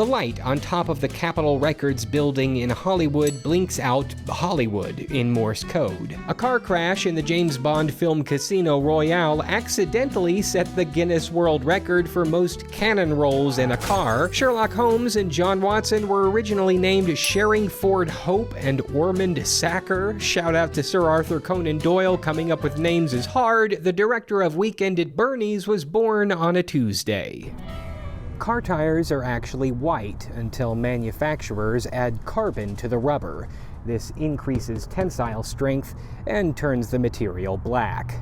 The light on top of the Capitol Records building in Hollywood blinks out Hollywood in Morse code. A car crash in the James Bond film Casino Royale accidentally set the Guinness World Record for most cannon rolls in a car. Sherlock Holmes and John Watson were originally named Sherringford Hope and Ormond Sacker. Shout out to Sir Arthur Conan Doyle, coming up with names is hard. The director of Weekend at Bernie's was born on a Tuesday. Car tires are actually white until manufacturers add carbon to the rubber. This increases tensile strength and turns the material black.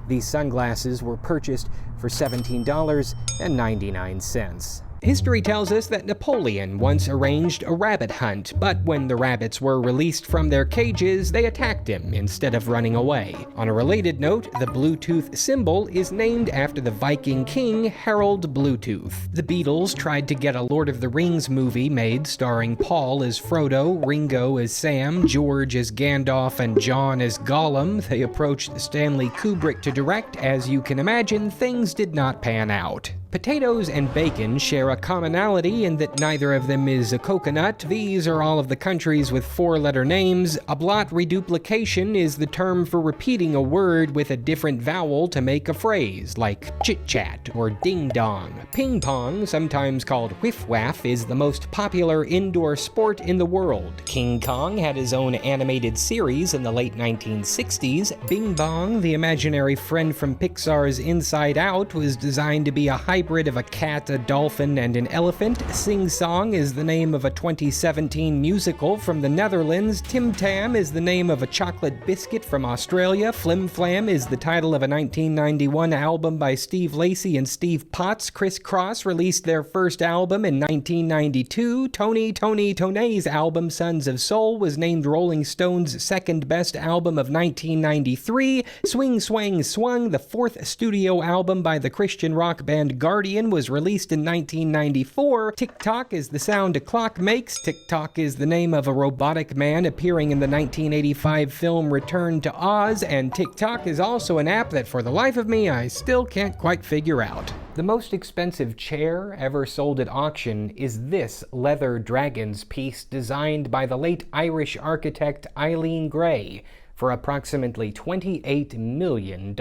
These sunglasses were purchased for $17.99. History tells us that Napoleon once arranged a rabbit hunt, but when the rabbits were released from their cages, they attacked him instead of running away. On a related note, the Bluetooth symbol is named after the Viking king Harold Bluetooth. The Beatles tried to get a Lord of the Rings movie made starring Paul as Frodo, Ringo as Sam, George as Gandalf, and John as Gollum. They approached Stanley Kubrick to direct. As you can imagine, things did not pan out. Potatoes and bacon share a commonality in that neither of them is a coconut. These are all of the countries with four-letter names. A blot reduplication is the term for repeating a word with a different vowel to make a phrase, like chit-chat or ding-dong. Ping-pong, sometimes called whiff-waff, is the most popular indoor sport in the world. King Kong had his own animated series in the late 1960s. Bing Bong, the imaginary friend from Pixar's Inside Out, was designed to be a hybrid of a cat, a dolphin, and an elephant. Sing Song is the name of a 2017 musical from the Netherlands. Tim Tam is the name of a chocolate biscuit from Australia. Flim Flam is the title of a 1991 album by Steve Lacy and Steve Potts. Criss Cross released their first album in 1992. Tony Toney's album Sons of Soul was named Rolling Stone's second best album of 1993. Swing Swang Swung, the fourth studio album by the Christian rock band Guardian, was released in 1994. Tick-tock is the sound a clock makes. Tick-tock is the name of a robotic man appearing in the 1985 film Return to Oz, and Tick-tock is also an app that for the life of me I still can't quite figure out. The most expensive chair ever sold at auction is this leather dragon's piece designed by the late Irish architect Eileen Gray for approximately $28 million.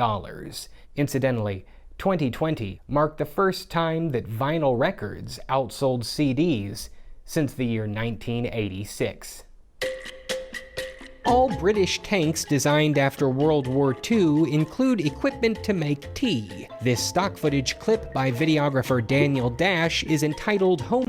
Incidentally, 2020 marked the first time that vinyl records outsold CDs since the year 1986. All British tanks designed after World War II include equipment to make tea. This stock footage clip by videographer Daniel Dash is entitled Home